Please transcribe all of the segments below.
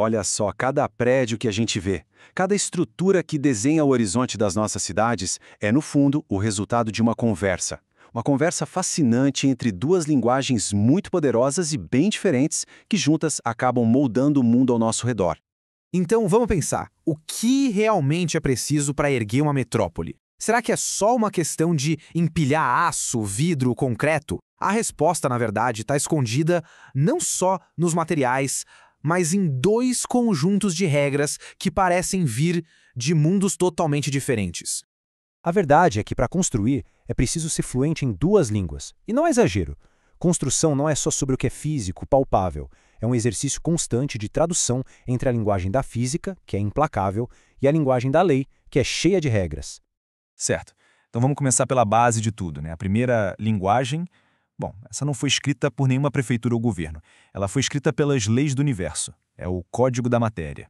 Olha só, cada prédio que a gente vê, cada estrutura que desenha o horizonte das nossas cidades é, no fundo, o resultado de uma conversa. Uma conversa fascinante entre duas linguagens muito poderosas e bem diferentes que juntas acabam moldando o mundo ao nosso redor. Então vamos pensar, o que realmente é preciso para erguer uma metrópole? Será que é só uma questão de empilhar aço, vidro, concreto? A resposta, na verdade, está escondida não só nos materiais, mas em dois conjuntos de regras que parecem vir de mundos totalmente diferentes. A verdade é que para construir é preciso ser fluente em duas línguas. E não é exagero. Construção não é só sobre o que é físico, palpável. É um exercício constante de tradução entre a linguagem da física, que é implacável, e a linguagem da lei, que é cheia de regras. Certo. Então vamos começar pela base de tudo, né? A primeira linguagem, bom, essa não foi escrita por nenhuma prefeitura ou governo. Ela foi escrita pelas leis do universo. É o Código da Matéria.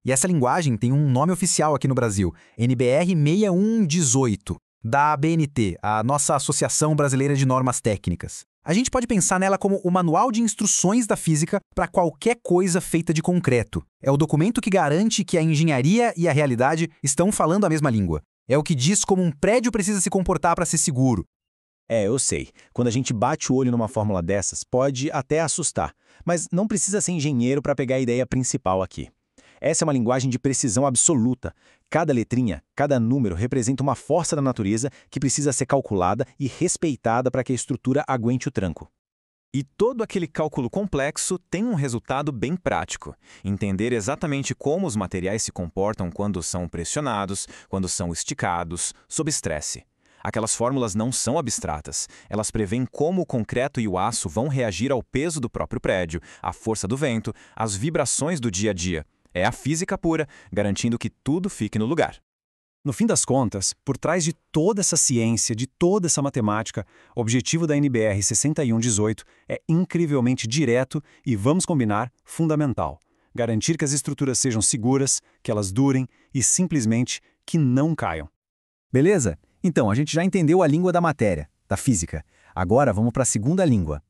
E essa linguagem tem um nome oficial aqui no Brasil, NBR 6118, da ABNT, a nossa Associação Brasileira de Normas Técnicas. A gente pode pensar nela como o manual de instruções da física para qualquer coisa feita de concreto. É o documento que garante que a engenharia e a realidade estão falando a mesma língua. É o que diz como um prédio precisa se comportar para ser seguro. Eu sei. Quando a gente bate o olho numa fórmula dessas, pode até assustar. Mas não precisa ser engenheiro para pegar a ideia principal aqui. Essa é uma linguagem de precisão absoluta. Cada letrinha, cada número representa uma força da natureza que precisa ser calculada e respeitada para que a estrutura aguente o tranco. E todo aquele cálculo complexo tem um resultado bem prático. Entender exatamente como os materiais se comportam quando são pressionados, quando são esticados, sob estresse. Aquelas fórmulas não são abstratas. Elas prevêem como o concreto e o aço vão reagir ao peso do próprio prédio, à força do vento, às vibrações do dia a dia. É a física pura, garantindo que tudo fique no lugar. No fim das contas, por trás de toda essa ciência, de toda essa matemática, o objetivo da NBR 6118 é incrivelmente direto e, vamos combinar, fundamental. Garantir que as estruturas sejam seguras, que elas durem e, simplesmente, que não caiam. Beleza? Então, a gente já entendeu a língua da matéria, da física. Agora vamos para a segunda língua.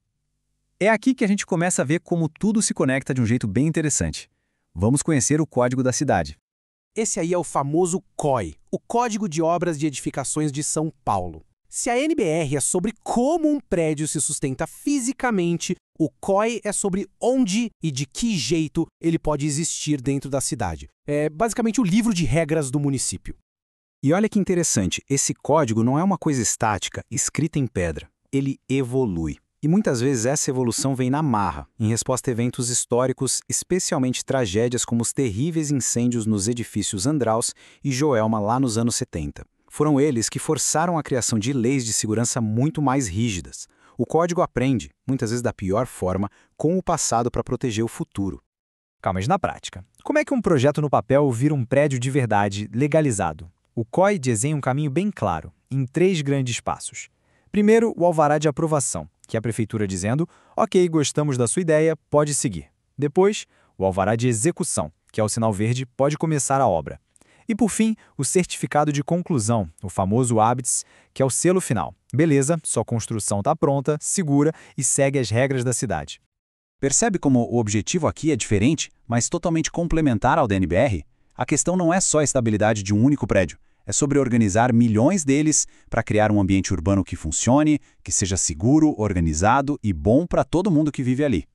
É aqui que a gente começa a ver como tudo se conecta de um jeito bem interessante. Vamos conhecer o Código da Cidade. Esse aí é o famoso COI, o Código de Obras de Edificações de São Paulo. Se a NBR é sobre como um prédio se sustenta fisicamente, o COI é sobre onde e de que jeito ele pode existir dentro da cidade. É basicamente o livro de regras do município. E olha que interessante, esse código não é uma coisa estática, escrita em pedra. Ele evolui. E muitas vezes essa evolução vem na marra, em resposta a eventos históricos, especialmente tragédias como os terríveis incêndios nos edifícios Andraus e Joelma lá nos anos 70. Foram eles que forçaram a criação de leis de segurança muito mais rígidas. O código aprende, muitas vezes da pior forma, com o passado para proteger o futuro. Calma, mas na prática, como é que um projeto no papel vira um prédio de verdade, legalizado? O COI desenha um caminho bem claro, em 3 grandes passos. Primeiro, o alvará de aprovação, que é a prefeitura dizendo, ok, gostamos da sua ideia, pode seguir. Depois, o alvará de execução, que é o sinal verde, pode começar a obra. E por fim, o certificado de conclusão, o famoso hábitos, que é o selo final. Beleza, sua construção está pronta, segura e segue as regras da cidade. Percebe como o objetivo aqui é diferente, mas totalmente complementar ao da NBR? A questão não é só a estabilidade de um único prédio. É sobre organizar milhões deles para criar um ambiente urbano que funcione, que seja seguro, organizado e bom para todo mundo que vive ali.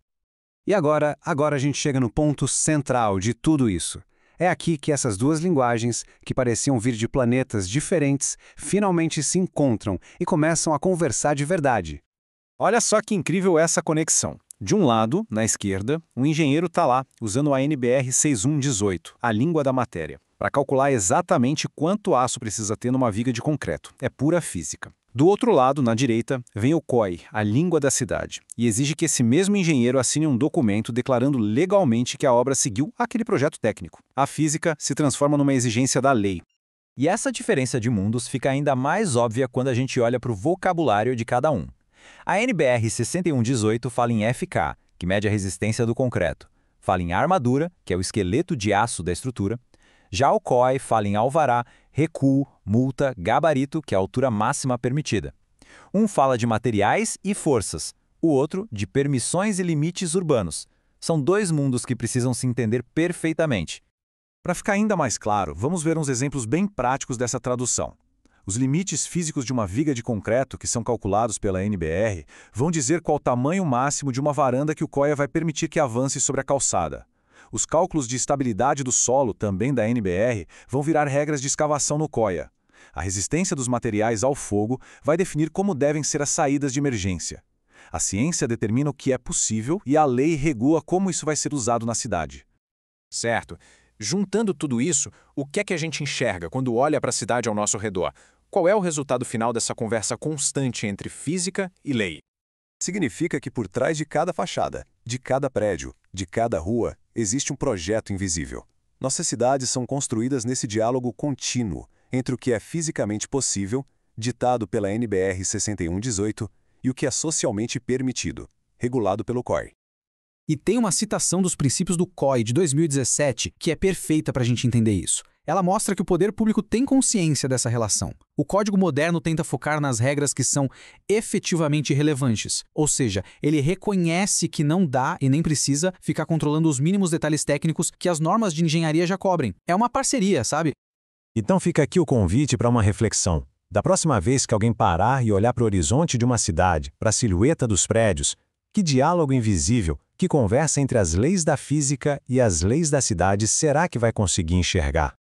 E agora a gente chega no ponto central de tudo isso. É aqui que essas duas linguagens, que pareciam vir de planetas diferentes, finalmente se encontram e começam a conversar de verdade. Olha só que incrível essa conexão. De um lado, na esquerda, um engenheiro está lá, usando a NBR 6118, a língua da matéria, para calcular exatamente quanto aço precisa ter numa viga de concreto. É pura física. Do outro lado, na direita, vem o COI, a língua da cidade, e exige que esse mesmo engenheiro assine um documento declarando legalmente que a obra seguiu aquele projeto técnico. A física se transforma numa exigência da lei. E essa diferença de mundos fica ainda mais óbvia quando a gente olha para o vocabulário de cada um. A NBR 6118 fala em FK, que mede a resistência do concreto. Fala em armadura, que é o esqueleto de aço da estrutura. Já o COI fala em alvará, recuo, multa, gabarito, que é a altura máxima permitida. Um fala de materiais e forças, o outro de permissões e limites urbanos. São dois mundos que precisam se entender perfeitamente. Para ficar ainda mais claro, vamos ver uns exemplos bem práticos dessa tradução. Os limites físicos de uma viga de concreto, que são calculados pela NBR, vão dizer qual o tamanho máximo de uma varanda que o COIA vai permitir que avance sobre a calçada. Os cálculos de estabilidade do solo, também da NBR, vão virar regras de escavação no COIA. A resistência dos materiais ao fogo vai definir como devem ser as saídas de emergência. A ciência determina o que é possível e a lei regula como isso vai ser usado na cidade. Certo. Juntando tudo isso, o que é que a gente enxerga quando olha para a cidade ao nosso redor? Qual é o resultado final dessa conversa constante entre física e lei? Significa que por trás de cada fachada, de cada prédio, de cada rua, existe um projeto invisível. Nossas cidades são construídas nesse diálogo contínuo entre o que é fisicamente possível, ditado pela NBR 6118, e o que é socialmente permitido, regulado pelo COI. E tem uma citação dos princípios do COI de 2017 que é perfeita para a gente entender isso. Ela mostra que o poder público tem consciência dessa relação. O Código Moderno tenta focar nas regras que são efetivamente relevantes, ou seja, ele reconhece que não dá e nem precisa ficar controlando os mínimos detalhes técnicos que as normas de engenharia já cobrem. É uma parceria, sabe? Então fica aqui o convite para uma reflexão. Da próxima vez que alguém parar e olhar para o horizonte de uma cidade, para a silhueta dos prédios, que diálogo invisível, que conversa entre as leis da física e as leis da cidade será que vai conseguir enxergar?